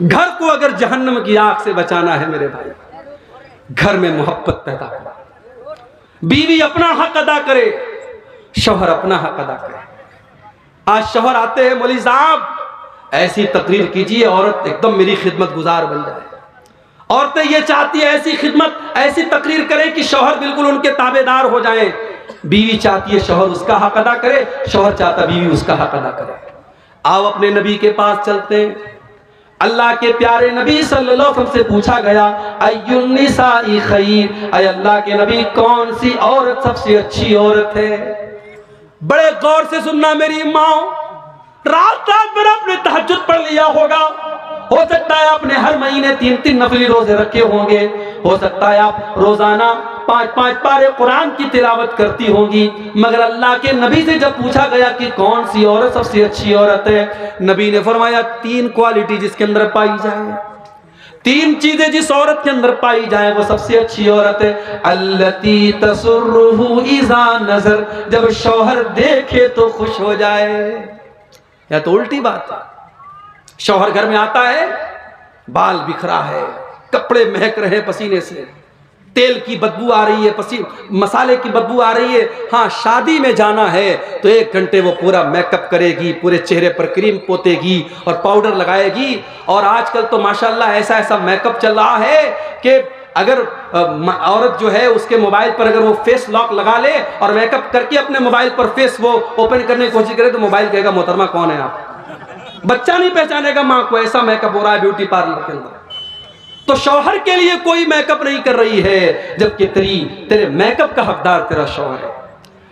گھر کو اگر جہنم کی آگ سے بچانا ہے میرے بھائی، گھر میں محبت پیدا کرو، بیوی اپنا حق ادا کرے، شوہر اپنا حق ادا کرے۔ آج شوہر آتے ہیں، مولوی صاحب ایسی تقریر کیجیے عورت ایک دم میری خدمت گزار بن جائے۔ عورتیں یہ چاہتی ہے ایسی خدمت، ایسی تقریر کریں کہ شوہر بالکل ان کے تابع دار ہو جائیں۔ بیوی چاہتی ہے شوہر اس کا حق ادا کرے، شوہر چاہتا بیوی اس کا حق ادا کرے۔ آؤ اپنے نبی کے پاس چلتے ہیں۔ اللہ کے پیارے نبی صلی اللہ علیہ وسلم سے پوچھا گیا ای النساء خیر، اے اللہ کے نبی کون سی عورت سب سے اچھی عورت ہے؟ بڑے غور سے سننا میری ماں، رات رات بھر آپ نے تہجد پڑھ لیا ہوگا، ہو سکتا ہے آپ نے ہر مہینے 3 نفلی روزے رکھے ہوں گے، ہو سکتا ہے آپ روزانہ 5 پارے قرآن کی تلاوت کرتی ہوں گی، مگر اللہ کے نبی سے جب پوچھا گیا کہ کون سی عورت سب سے اچھی عورت ہے، نبی نے فرمایا 3 کوالٹی جس کے اندر پائی جائے، 3 چیزیں جس عورت کے اندر پائی جائیں وہ سب سے اچھی عورت ہے۔ التی تسرہ اذا نظر، جب شوہر دیکھے تو خوش ہو جائے۔ یا تو الٹی بات ہے، شوہر گھر میں آتا ہے، بال بکھرا ہے، کپڑے مہک رہے پسینے سے، تیل کی بدبو آ رہی ہے، مسالے کی بدبو آ رہی ہے، ہاں شادی میں جانا ہے تو 1 گھنٹے وہ پورا میک اپ کرے گی، پورے چہرے پر کریم پوتے گی اور پاؤڈر لگائے گی، اور آج کل تو ماشاءاللہ ایسا میک اپ چل رہا ہے کہ اگر عورت جو ہے اس کے موبائل پر اگر وہ فیس لاک لگا لے اور میک اپ کر کے اپنے موبائل پر فیس وہ اوپن کرنے کی کوشش کرے تو موبائل کہے گا محترمہ کون ہے آپ، بچہ نہیں پہچانے گا ماں کو، ایسا میک اپ ہو رہا ہے بیوٹی پارلر کے اندر۔ تو شوہر کے لیے کوئی میک اپ نہیں کر رہی ہے، جبکہ تیرے میک اپ کا حقدار تیرا شوہر ہے۔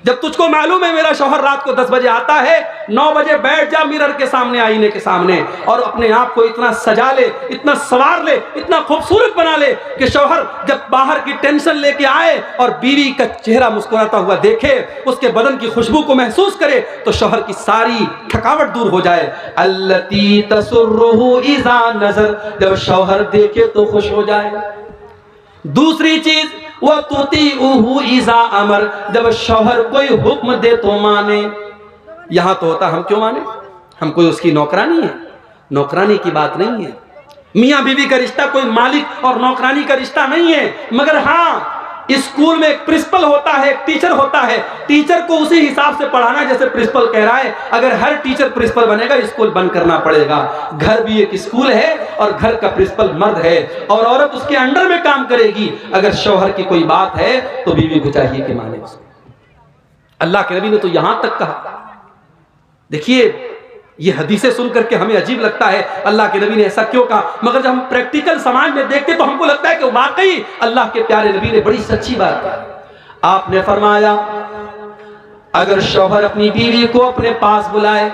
جب تجھ کو معلوم ہے میرا شوہر رات کو 10 بجے آتا ہے، 9 بجے بیٹھ جا میرر کے سامنے، آئینے کے سامنے، اور اپنے آپ کو اتنا سجا لے، اتنا سنوار لے، اتنا خوبصورت بنا لے کہ شوہر جب باہر کی ٹینشن لے کے آئے اور بیوی کا چہرہ مسکراتا ہوا دیکھے، اس کے بدن کی خوشبو کو محسوس کرے تو شوہر کی ساری تھکاوٹ دور ہو جائے۔ التی تسرہ اذا نظر، جب شوہر دیکھے تو خوش ہو جائے۔ دوسری چیز وَتُطِيعُهُ إِذَا أَمَرَ، جب شوہر کوئی حکم دے تو مانے۔ یہاں تو ہوتا ہم کیوں مانے؟ ہم کوئی اس کی نوکرانی ہے؟ نوکرانی کی بات نہیں ہے، میاں بیوی کا رشتہ کوئی مالک اور نوکرانی کا رشتہ نہیں ہے، مگر ہاں اسکول میں ایک پرنسپل ہوتا ہے، ایک ٹیچر ہوتا ہے، ٹیچر کو اسی حساب سے پڑھانا جیسے پرنسپل کہہ رہا ہے۔ اگر ہر ٹیچر پرنسپل بنے گا اسکول بند کرنا پڑے گا۔ گھر بھی ایک اسکول ہے اور گھر کا پرنسپل مرد ہے اور عورت اس کے انڈر میں کام کرے گی۔ اگر شوہر کی کوئی بات ہے تو بیوی کو چاہیے کہ مانے اس کو۔ اللہ کے نبی نے تو یہاں تک کہا، دیکھیے یہ حدیثیں سن کر کے ہمیں عجیب لگتا ہے اللہ کے نبی نے ایسا کیوں کہا، مگر جب ہم پریکٹیکل سماج میں دیکھتے تو ہم کو لگتا ہے کہ واقعی اللہ کے پیارے نبی نے بڑی سچی بات کہی۔ آپ نے فرمایا اگر شوہر اپنی بیوی کو اپنے پاس بلائے،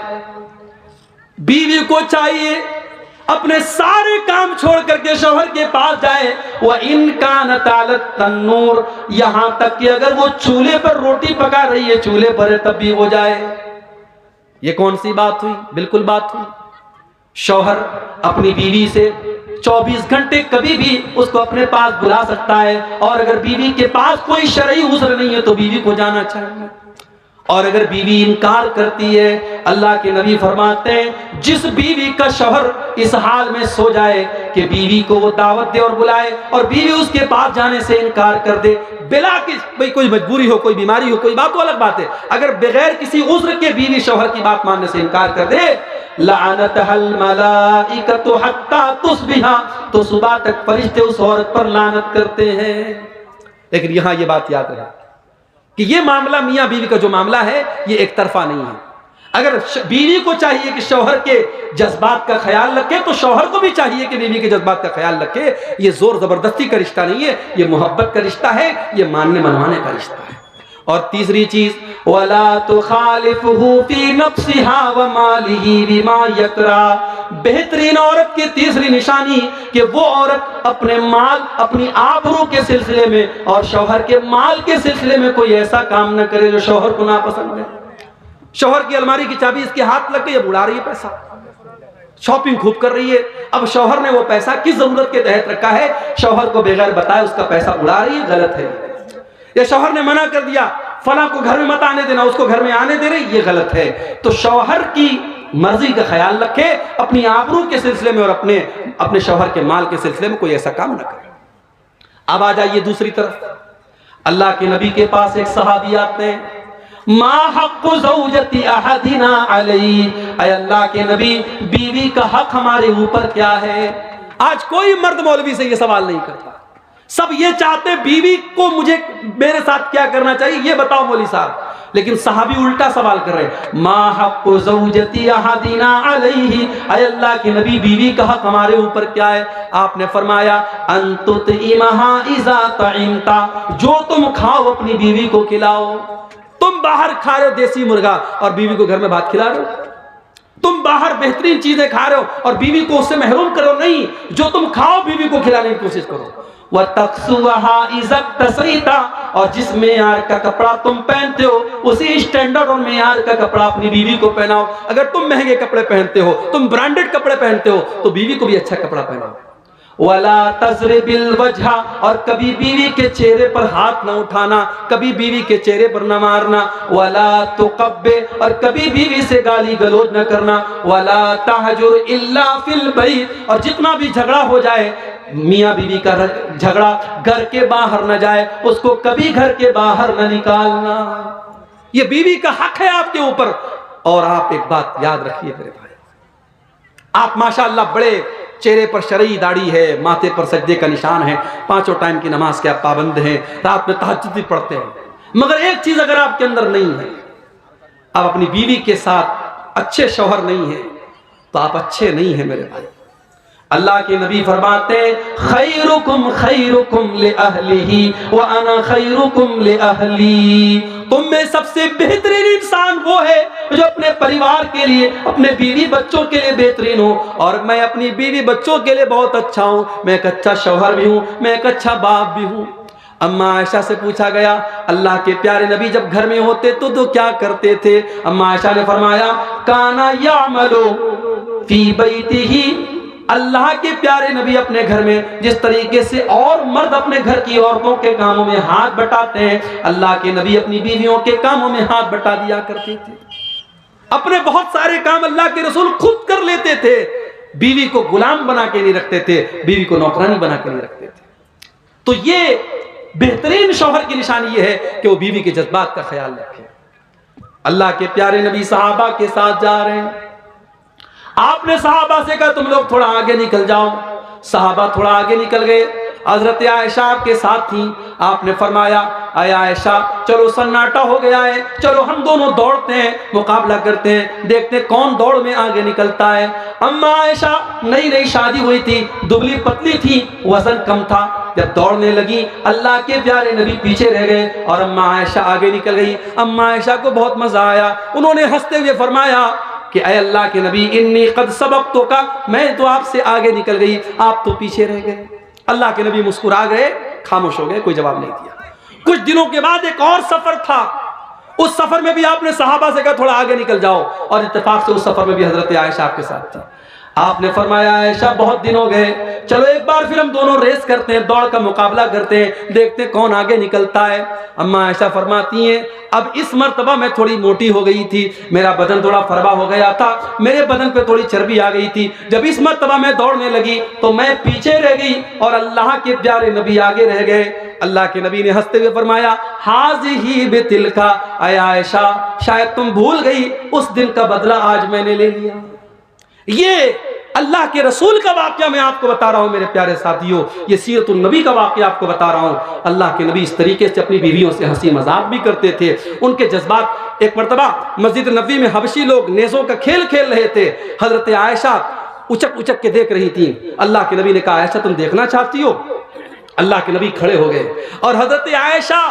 بیوی کو چاہیے اپنے سارے کام چھوڑ کر کے شوہر کے پاس جائے، وَإِن كَانَتْ عَلَى التَّنُّورِ، یہاں تک کہ اگر وہ چولہے پر روٹی پکا رہی ہے، چولہے پر ہے تب بھی وہ جائے۔ یہ کون سی بات ہوئی؟ بالکل بات ہوئی، شوہر اپنی بیوی سے 24 گھنٹے کبھی بھی اس کو اپنے پاس بلا سکتا ہے، اور اگر بیوی کے پاس کوئی شرعی عذر نہیں ہے تو بیوی کو جانا چاہیے۔ اور اگر بیوی انکار کرتی ہے، اللہ کے نبی فرماتے ہیں جس بیوی کا شوہر اس حال میں سو جائے کہ بیوی کو وہ دعوت دے اور بلائے اور بیوی اس کے پاس جانے سے انکار کر دے، بلا کہ کوئی مجبوری ہو، کوئی بیماری ہو، کوئی بات تو الگ بات ہے، اگر بغیر کسی عذر کے بیوی شوہر کی بات ماننے سے انکار کر دے، لعنتها الملائکۃ حتی تصبح، تو صبح تک فرشتے اس عورت پر لعنت کرتے ہیں۔ لیکن یہاں یہ بات یاد رہے کہ یہ معاملہ میاں بیوی کا جو معاملہ ہے یہ ایک طرفہ نہیں ہے۔ اگر بیوی کو چاہیے کہ شوہر کے جذبات کا خیال رکھے تو شوہر کو بھی چاہیے کہ بیوی کے جذبات کا خیال رکھے۔ یہ زور زبردستی کا رشتہ نہیں ہے، یہ محبت کا رشتہ ہے، یہ ماننے منوانے کا رشتہ ہے۔ اور تیسری چیز وَلَا تُخَالِفُهُ فِي نَفْسِهَا وَمَالِهِ بِمَا يَكْرَهُ، بہترین عورت کی تیسری نشانی کہ وہ عورت اپنے مال، اپنی آبرو کے سلسلے میں اور شوہر کے مال کے سلسلے میں کوئی ایسا کام نہ کرے جو شوہر کو ناپسند ہے۔ شوہر کی الماری کی چابی اس کے ہاتھ لگ گئی، اب اڑا رہی ہے پیسہ، شاپنگ خوب کر رہی ہے، اب شوہر نے وہ پیسہ کس ضرورت کے تحت رکھا ہے، شوہر کو بغیر بتائے اس کا پیسہ اڑا رہی ہے، غلط ہے۔ یا شوہر نے منع کر دیا فلاں کو گھر میں مت آنے دینا، اس کو گھر میں آنے دے رہی، یہ غلط ہے۔ تو شوہر کی مرضی کا خیال رکھے، اپنی آبرو کے سلسلے میں اور اپنے شوہر کے مال کے سلسلے میں کوئی ایسا کام نہ کرے۔ اب آ جائیے دوسری طرف، اللہ کے نبی کے پاس ایک صحابی آتے ہیں، ما حق زوجتی احدنا علی، اے اللہ کے نبی بیوی کا حق ہمارے اوپر کیا ہے؟ آج کوئی مرد مولوی سے یہ سوال نہیں کرتا، سب یہ چاہتے بیوی کو مجھے میرے ساتھ کیا کرنا چاہیے یہ بتاؤ مولوی صاحب، لیکن صحابی الٹا سوال کر رہے ہیں، ما حق زوجتی احدنا علیہ، اے اللہ کے نبی بیوی کا حق ہمارے اوپر کیا ہے؟ آپ نے فرمایا ان تطعمھا اذا طعمت، جو تم کھاؤ اپنی بیوی کو کھلاؤ۔ تم باہر کھا رہے ہو دیسی مرغا اور بیوی کو گھر میں بھات کھلا رہے ہو، تم باہر بہترین چیزیں کھا رہے ہو اور بیوی کو اس سے محروم کرو نہیں، جو تم کھاؤ بیوی کو کھلانے کی کوشش کرو۔ وَتَقْسُوَهَا إِذَا اقْتَصَيْتَ، اور جس معیار کا کپڑا تم پہنتے ہو اسی اسٹینڈرڈ اور معیار کا کپڑا اپنی بیوی کو پہناؤ۔ اگر تم مہنگے کپڑے پہنتے ہو، تم برانڈڈ کپڑے پہنتے ہو، تو بیوی کو بھی اچھا کپڑا پہناؤ۔ وَلَا تَضْرِبِ الْوَجْهَ، اور کبھی بیوی کے چہرے پر ہاتھ نہ اٹھانا، کبھی بیوی کے چہرے پر نہ مارنا۔ وَلَا تُقَبِّ، اور کبھی بیوی سے گالی گلوچ نہ کرنا۔ وَلَا تَحْجُرْ إِلَّا فِي الْبَيْتِ، اور جتنا بھی جھگڑا ہو جائے، میاں بیوی کا جھگڑا گھر کے باہر نہ جائے، اس کو کبھی گھر کے باہر نہ نکالنا۔ یہ بیوی کا حق ہے آپ کے اوپر۔ اور آپ ایک بات یاد رکھیے میرے بھائی، آپ ماشاءاللہ بڑے چہرے پر شرعی داڑھی ہے، ماتھے پر سجدے کا نشان ہے، 5 ٹائم کی نماز کے آپ پابند ہیں، رات میں تہجد بھی پڑھتے ہیں، مگر ایک چیز اگر آپ کے اندر نہیں ہے، آپ اپنی بیوی کے ساتھ اچھے شوہر نہیں ہیں، تو آپ اچھے نہیں ہیں میرے بھائی۔ اللہ کے نبی فرماتے ہیں خیرکم خیرکم لأہلہ وانا خیرکم لأہلی، تم میں سب سے بہترین انسان وہ ہے جو اپنے پریوار کے لیے، اپنے بیوی بچوں کے لیے بہترین ہوں، اور میں اپنی بیوی بچوں کے لیے بہت اچھا ہوں، میں ایک اچھا شوہر بھی ہوں، میں ایک اچھا باپ بھی ہوں۔ اما عائشہ سے پوچھا گیا اللہ کے پیارے نبی جب گھر میں ہوتے تو کیا کرتے تھے؟ اما عائشہ نے فرمایا کانا یعمل فی بیتہ، اللہ کے پیارے نبی اپنے گھر میں جس طریقے سے اور مرد اپنے گھر کی عورتوں کے کاموں میں ہاتھ بٹاتے ہیں، اللہ کے نبی اپنی بیویوں کے کاموں میں ہاتھ بٹا دیا کرتے تھے۔ اپنے بہت سارے کام اللہ کے رسول خود کر لیتے تھے، بیوی کو غلام بنا کے نہیں رکھتے تھے، بیوی کو نوکرانی بنا کے نہیں رکھتے تھے۔ تو یہ بہترین شوہر کی نشانی یہ ہے کہ وہ بیوی کے جذبات کا خیال رکھے۔ اللہ کے پیارے نبی صحابہ کے ساتھ جا رہے ہیں، آپ نے صحابہ سے کہا تم لوگ تھوڑا آگے نکل جاؤ، صحابہ تھوڑا آگے نکل گئے، حضرت عائشہ آپ کے ساتھ تھیں، آپ نے فرمایا اے عائشہ چلو سناٹا ہو گیا ہے، چلو ہم دونوں دوڑتے ہیں، مقابلہ کرتے ہیں، دیکھتے ہیں کون دوڑ میں آگے نکلتا ہے۔ اما عائشہ نئی نئی شادی ہوئی تھی، دبلی پتلی تھی، وزن کم تھا، جب دوڑنے لگی اللہ کے پیارے نبی پیچھے رہ گئے اور اما عائشہ آگے نکل گئی۔ اما عائشہ کو بہت مزہ آیا، انہوں نے ہنستے ہوئے فرمایا کہ اے اللہ کے نبی انی قد سبقتک، میں تو آپ سے آگے نکل گئی، آپ تو پیچھے رہ گئے۔ اللہ کے نبی مسکرا گئے، خاموش ہو گئے، کوئی جواب نہیں دیا۔ کچھ دنوں کے بعد ایک اور سفر تھا، اس سفر میں بھی آپ نے صحابہ سے کہا تھوڑا آگے نکل جاؤ، اور اتفاق سے اس سفر میں بھی حضرت عائشہ آپ کے ساتھ تھی۔ آپ نے فرمایا عائشہ بہت دن ہو گئے، چلو ایک بار پھر ہم دونوں ریس کرتے ہیں، دوڑ کا مقابلہ کرتے ہیں، دیکھتے ہیں کون آگے نکلتا ہے۔ اما عائشہ فرماتی ہیں اب اس مرتبہ میں تھوڑی موٹی ہو گئی تھی، میرا بدن تھوڑا فربا ہو گیا تھا، میرے بدن پہ تھوڑی چربی آ گئی تھی، جب اس مرتبہ میں دوڑنے لگی تو میں پیچھے رہ گئی اور اللہ کے پیارے نبی آگے رہ گئے۔ اللہ کے نبی نے ہنستے ہوئے فرمایا حاذہ بتلک، اے عائشہ شاید تم بھول گئی، اس دن کا بدلہ آج میں نے لے لیا۔ یہ اللہ کے رسول کا واقعہ میں آپ کو بتا رہا ہوں میرے پیارے ساتھیوں، یہ سیرت النبی کا واقعہ آپ کو بتا رہا ہوں۔ اللہ کے نبی اس طریقے سے اپنی بیویوں سے ہنسی مذاق بھی کرتے تھے، ان کے جذبات۔ ایک مرتبہ مسجد نبوی میں حبشی لوگ نیزوں کا کھیل کھیل رہے تھے، حضرت عائشہ اچک اچک کے دیکھ رہی تھیں۔ اللہ کے نبی نے کہا عائشہ تم دیکھنا چاہتی ہو؟ اللہ کے نبی کھڑے ہو گئے اور حضرت عائشہ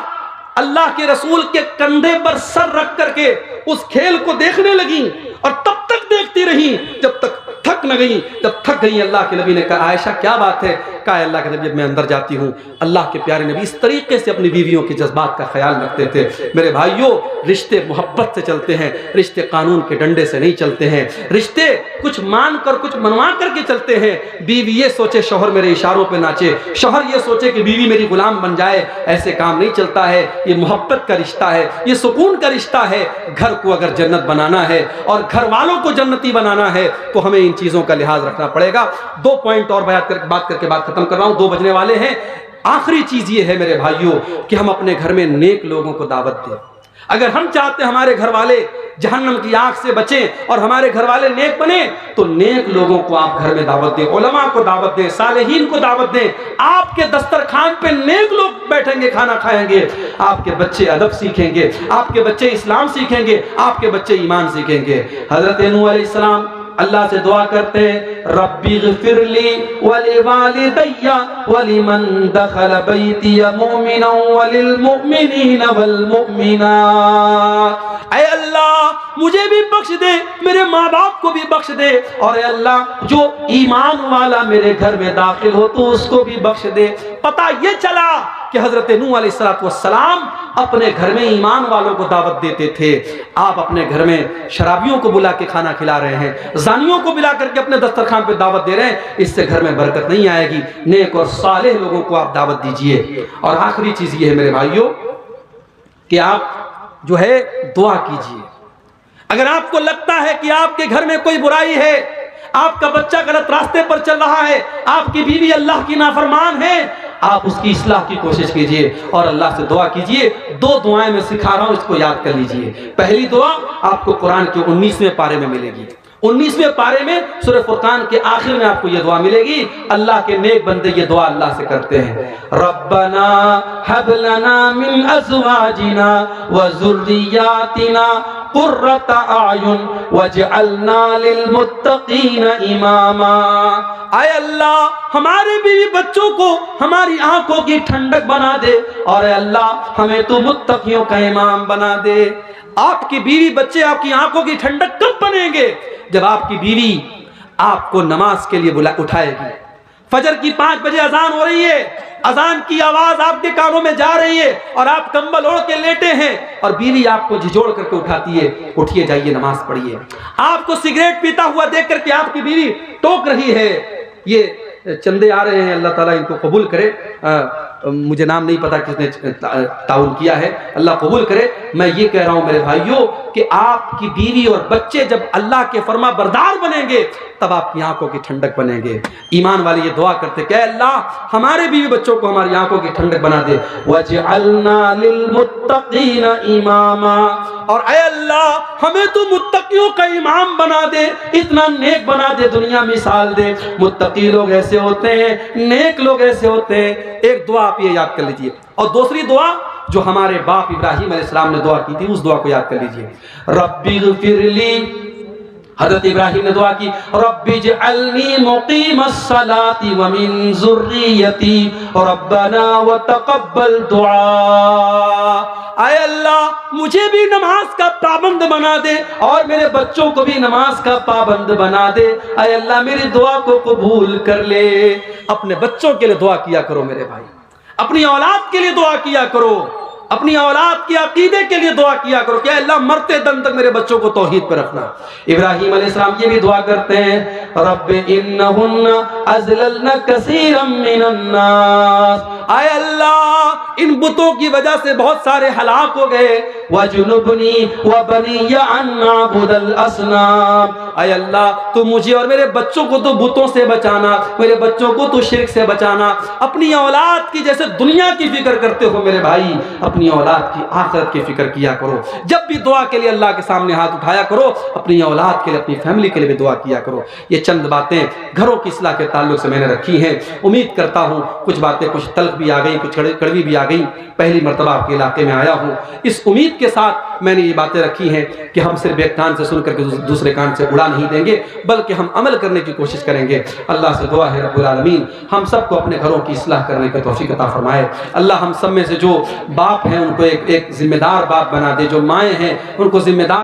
اللہ کے رسول کے کندھے پر سر رکھ کر کے اس کھیل کو دیکھنے لگیں، اور تب تک دیکھتی رہی جب تک تھک نہ گئی۔ جب تھک گئی اللہ کے نبی نے کہا عائشہ کیا بات ہے؟ لگتا ہے اللہ کے نبی جب میں اندر جاتی ہوں اللہ کے پیارے نبی اس طریقے سے اپنی بیویوں کے جذبات کا خیال رکھتے تھے۔ میرے بھائیوں، رشتے محبت سے چلتے ہیں، رشتے قانون کے ڈنڈے سے نہیں چلتے ہیں، رشتے کچھ مان کر کچھ منوا کر کے چلتے ہیں۔ بیوی یہ سوچے شوہر میرے اشاروں پہ ناچے، شوہر یہ سوچے کہ بیوی میری غلام بن جائے، ایسے کام نہیں چلتا ہے۔ یہ محبت کا رشتہ ہے، یہ سکون کا رشتہ ہے۔ گھر کو اگر جنت بنانا ہے اور گھر والوں کو جنتی بنانا ہے تو ہمیں ان چیزوں کا لحاظ رکھنا پڑے گا۔ 2 پوائنٹ اور بات کر کے بات ختم کر رہا ہوں، 2 بجنے والے ہیں۔ آخری چیز یہ ہے میرے بھائیوں کہ ہم اپنے گھر میں نیک لوگوں کو دعوت دیں۔ اگر ہم چاہتے ہیں ہمارے گھر والے جہنم کی آگ سے بچیں اور ہمارے گھر والے نیک بنیں تو نیک لوگوں کو آپ گھر میں دعوت دیں، علماء کو دعوت دیں، صالحین کو دعوت دیں۔ آپ کے دسترخوان پہ نیک لوگ بیٹھیں گے، کھانا کھائیں گے، آپ کے بچے ادب سیکھیں گے، آپ کے بچے اسلام سیکھیں گے، آپ کے بچے ایمان سیکھیں گے۔ حضرت نوح علیہ السلام اللہ سے دعا کرتے ہیں، ربی اغفر لی ولوالدی ولمن دخل بیتی مؤمنا وللمؤمنین والمؤمنات۔ اے اللہ مجھے بھی بخش دے، میرے ماں باپ کو بھی بخش دے، اور اے اللہ جو ایمان والا میرے گھر میں داخل ہو تو اس کو بھی بخش دے۔ پتہ یہ چلا کہ حضرت نوح علیہ السلام اپنے گھر میں ایمان والوں کو دعوت دیتے تھے۔ آپ اپنے گھر میں شرابیوں کو بلا کے کھانا کھلا رہے ہیں، زانیوں کو بلا کر کے اپنے دسترخوان پہ دعوت دے رہے ہیں، اس سے گھر میں برکت نہیں آئے گی۔ نیک اور صالح لوگوں کو آپ دعوت دیجئے۔ اور آخری چیز یہ ہے میرے بھائیوں کہ آپ جو ہے دعا کیجئے۔ اگر آپ کو لگتا ہے کہ آپ کے گھر میں کوئی برائی ہے، آپ کا بچہ غلط راستے پر چل رہا ہے، آپ کی بیوی اللہ کی نافرمان ہے، آپ اس کی اصلاح کی کوشش کیجئے اور اللہ سے دعا کیجئے۔ 2 دعائیں میں سکھا رہا ہوں، اس کو یاد کر لیجئے۔ پہلی دعا آپ کو قرآن کے 19ویں پارے میں ملے گی۔ 19ویں پارے میں سورہ فرقان کے آخر میں آپ کو یہ دعا ملے گی۔ اللہ کے نیک بندے یہ دعا اللہ سے کرتے ہیں، ربنا ہب لنا من ازواجنا وذریاتنا قرۃ اعین واجعلنا للمتقین اماما۔ اے اللہ ہمارے بیوی بچوں کو ہماری آنکھوں کی ٹھنڈک بنا دے، اور اے اللہ ہمیں تو متقیوں کا امام بنا دے۔ آپ کی بیوی بچے آپ کی آنکھوں کی ٹھنڈک کب بنیں گے؟ جب آپ کی بیوی آپ کو نماز کے لیے اٹھائے گی۔ فجر کی 5 بجے اذان ہو رہی ہے، اذان کی آواز آپ کے کانوں میں جا رہی ہے اور آپ کمبل اوڑھ کے لیٹے ہیں اور بیوی آپ کو جھجوڑ کر کے اٹھاتی ہے، اٹھیے جائیے نماز پڑھیے۔ آپ کو سگریٹ پیتا ہوا دیکھ کر کے آپ کی بیوی ٹوک رہی ہے، یہ چندے آ رہے ہیں، اللہ تعالیٰ ان کو قبول کرے، مجھے نام نہیں پتا کس نے تعاون کیا ہے، اللہ قبول کرے۔ میں یہ کہہ رہا ہوں میرے بھائیوں کہ آپ کی بیوی اور بچے جب اللہ کے فرما بردار بنیں گے تب آپ کی آنکھوں کی ٹھنڈک بنیں گے۔ ایمان والے یہ دعا کرتے کہ اے اللہ ہمارے بیوی بچوں کو ہماری آنکھوں کی ٹھنڈک بنا دے، وَاجْعَلْنَا لِلْمُتَّقِينَ إِمَامًا، اور اے اللہ ہمیں تو متقیوں کا امام بنا دے، اتنا نیک بنا دے، دنیا مثال دے۔ متقی لوگ ایسے ہوتے ہیں، نیک لوگ ایسے ہوتے ہیں۔ ایک دعا آپ یہ یاد کر لیجئے، اور دوسری دعا جو ہمارے باپ ابراہیم علیہ السلام نے دعا کی تھی اس دعا کو یاد کر لیجئے، ربی اغفر لی۔ حضرت ابراہیم نے دعا کی، رب اجعلنی مقیم الصلاۃ ومن ذریتی ربنا وتقبل دعاء۔ اے اللہ مجھے بھی نماز کا پابند بنا دے اور میرے بچوں کو بھی نماز کا پابند بنا دے۔ اے اللہ میری دعا کو قبول کر لے۔ اپنے بچوں کے لیے دعا کیا کرو میرے بھائی، اپنی اولاد کے لیے دعا کیا کرو، اپنی اولاد کے عقیدے کے لیے دعا کیا کرو کہ اے اللہ مرتے دم تک میرے بچوں کو توحید پر رکھنا۔ ابراہیم علیہ السلام یہ بھی دعا کرتے ہیں، رب انہن اضللن کثیرا من الناس۔ اے اللہ ان بتوں کی وجہ سے بہت سارے ہلاک ہو گئے، وجنبنی وبنی ان نعبد الاصنام۔ اے اللہ تو مجھے اور میرے بچوں کو تو بتوں سے بچانا، میرے بچوں کو تو شرک سے بچانا۔ اپنی اولاد کی جیسے دنیا کی فکر کرتے ہو میرے بھائی، اپنی اولاد کی آخرت کی فکر کیا کرو۔ جب بھی دعا کے لیے اللہ کے سامنے ہاتھ اٹھایا کرو، اپنی اولاد کے لیے اپنی فیملی کے لیے بھی دعا کیا کرو۔ یہ چند باتیں گھروں کی اصلاح کے تعلق سے میں نے رکھی ہیں۔ امید کرتا ہوں کچھ باتیں کچھ تلخ بھی آ گئی، کچھ کڑوی بھی آ گئی۔ پہلی مرتبہ آپ کے علاقے میں آیا ہوں، اس امید کے ساتھ میں نے یہ باتیں رکھی ہیں کہ ہم صرف ایک کان سے سن کر کے دوسرے کان سے اڑا نہیں دیں گے، بلکہ ہم عمل کرنے کی کوشش کریں گے۔ اللہ سے دعا ہے رب العالمین ہم سب کو اپنے گھروں کی اصلاح کرنے کی توفیق عطا فرمائے۔ اللہ ہم سب میں سے جو باپ ہیں ان کو ایک ذمہ دار باپ بنا دے، جو مائیں ہیں ان کو ذمہ دار